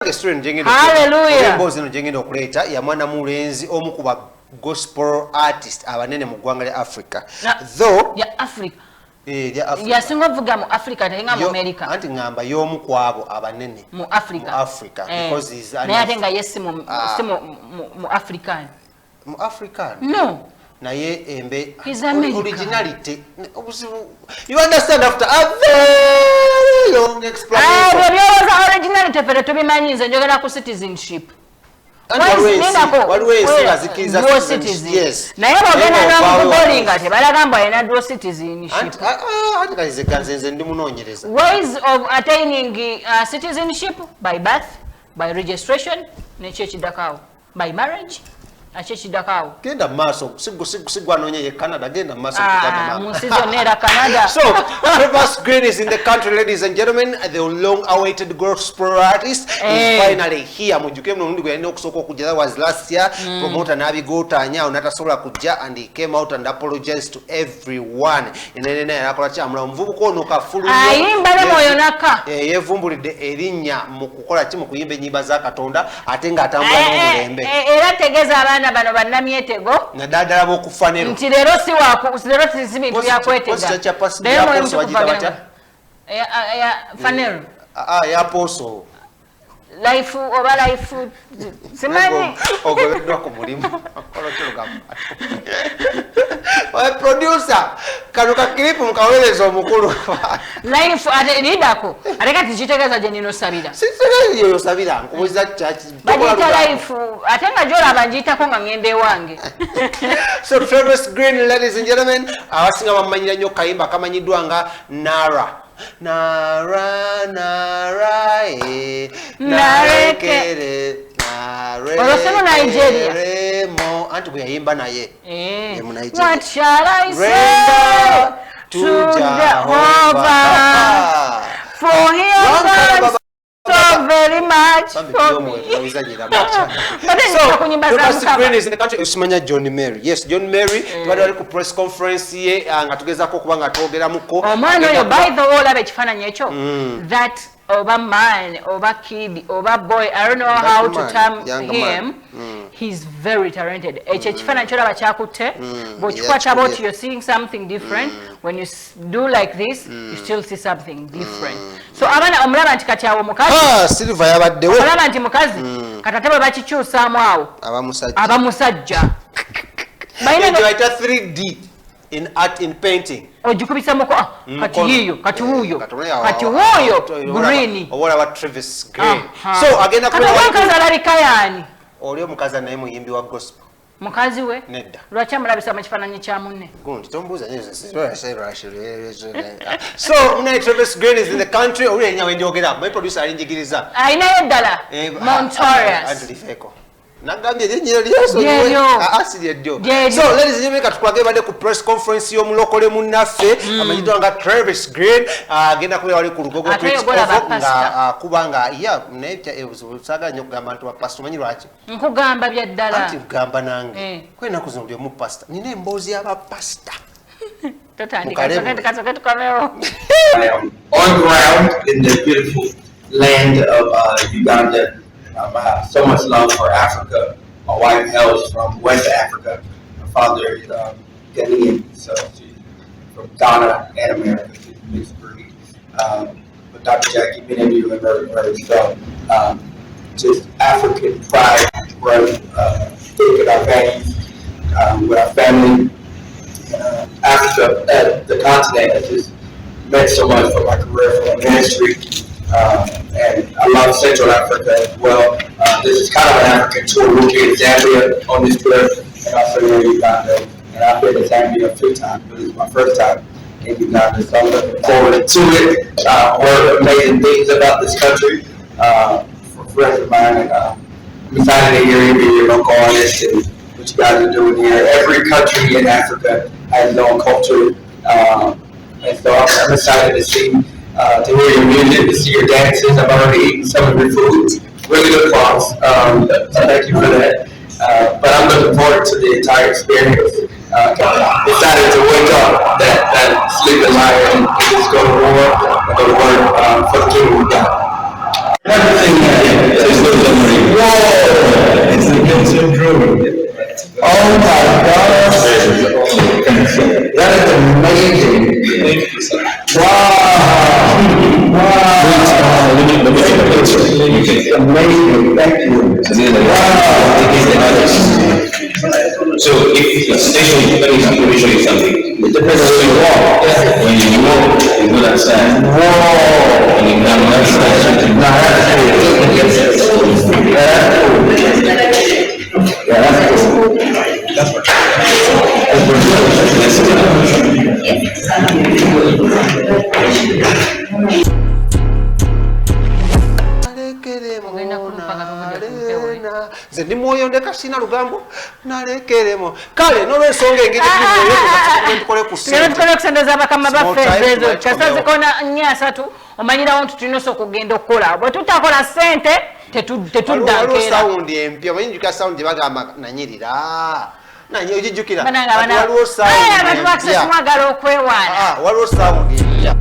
Hallelujah. Embozi no jengendo okuleta ya mwana mulenzi omu kuba gospel artist abanene mu ggwanga lya Africa. Though ya Africa. Africa. Ya singo vuga mu Africa tenga mu America. Anti ngamba y'omu kwabo abanene mu Africa. Mu Africa because he's na yatenga yesi mu African. Mu African. No. Naye embe originality. You understand after a very long explanation. Originality pere tubimanyize njogera ku citizenship. Dual citizen. Yes. Naye bagenda n'okugolinga tebalagamba alina dual citizenship. Ways of attaining citizenship by birth, by registration, nekyo ekiddako by marriage. Genda maso sigwa nonye ye Canada genda maso Canada. So Travis Greene is in the country, ladies and gentlemen. The long awaited gospel artist is finally here. Mujuke mnundi gwe yalina okusooka okujja. That was last year. Promoter n'abigootanya onatasobola kujja, and he came out and apologized to everyone. Enene yakola kyamula omuvubuka ono kafulu ayimba ne moyo naka yevumbulidde erinnya mu kukola ki mu kuyimba ennyimba za Katonda ate nga atambula n'omulembe era tegeza abaana bano bannamyetego na daddala b'okufanero nti leero si bintu byakwetega fanero ya poso life oba life simanyi ogobeddwa ku mulimu producer kano ka clip mukaweereza omukulu life lidako ate kati kitegeeza gye nino sabira yo sabira nkubuuza bagiyita life ate nga gyolaba ngiyitako nga ngende wange. So Travis Greene, ladies and gentlemen, abasinga bamumanyira nnyo kayimba kamanyiddwa nga Nara narekere olosemu Nigeria anti bwe yayimba naye what shall I say to Jehovah for he has so very much for me. So Travis Greene is in the country. Usimanya John Mary. Yes, John Mary twali ku press conference ye nga tugezako kuba nga twogeramuko omwana oyo by the way olaba ekifaananyi ekyo that oba man oba kid oba boy, I don't know how to term him. He's very talented. Ekyo ekifaananyi kyolaba kyakutte bw'okikwata about you're seeing something different. When you do like this you still see something different. So abana omulaba nti kati awo mukazi Silver yabaddewo omulaba nti mukazi katate bwe bakikyusaamu awo abamusajja bayita 3D in art, in painting. Ojikubisa muko kati yiyo kati wuyo Greene obola wa Travis Greene. So agenda kati wakazi alabika yani oli omukazi naye muyimbi wa gospel mukazi we nedda lwaki amulabisa mu kifaananyi kya munne gundi tombuuza so mune Travis Greene is in the country oli enya wenjogera my producer alinjigiriza ayinayo ddala Montorious nagambye lyenyero asili edyo. So ladies and gentlemen, katukwage bade ku press conference y'omulokole munnaffe amanyiddwa nga Travis Greene agenda kubeera wali ku lugogo nga kubanga naye saagala nnyo kugamba nti bapasita omanyi lwaki nkugamba bya ddala anti kugamba nange kwenaku zino ndi omu pasita nina emboozi y'abapasita I am on ground in the beautiful land of Uganda. I have so much love for Africa. My wife hails from West Africa. My father is Ghanaian, so she's from Ghana and America. She's a mixed breed. But Dr. Jackie, many of you have heard so just African pride running thick in our veins with our family. Africa, the continent, has just meant so much for my career, for my ministry. And I love Central Africa as well. This is kind of an African tour. We're here in Zambia on this trip, and also here in Uganda. And I've been to Zambia a few times, but this is my first time in Uganda, so I'm looking forward to it. Heard amazing things about this country from friends of mine. And, I'm excited to hear you be your local artist and what you guys are doing here. Every country in Africa has its own culture, and so I'm excited to see. To hear your music, to see your dances. I've already eaten some of your foods. Really good applause. So thank you for that. But I'm looking forward to the entire experience. Decided to wake up that sleeping liar and just go to war and go to work for the kingdom of God. Everything is whoa! It's the Gibson drone. Oh my God! That is amazing! Wow! Wow! Amazing! Thank you! Wow! So if let me show you something. It depends on where you walk. When you walk, you go that side. Whoa! When you come that side. Nah, that's cool. Yeah, that's cool. That's what. Nze ndi mwoyo ndeka sina lugambo nalekeremo kale n'olwensonga engeri tukole ku ssente z'abakama baffe ezo kasazikona 4-3 omanyirawo nti tulina okugenda okukola bwe tutakola ssente tetuddankeera sawundi empya bayinjuka sawundi bagamba nanyirira nanyi ogijjukira abantu bakisemwagala okwewaana waliwo sawundi empya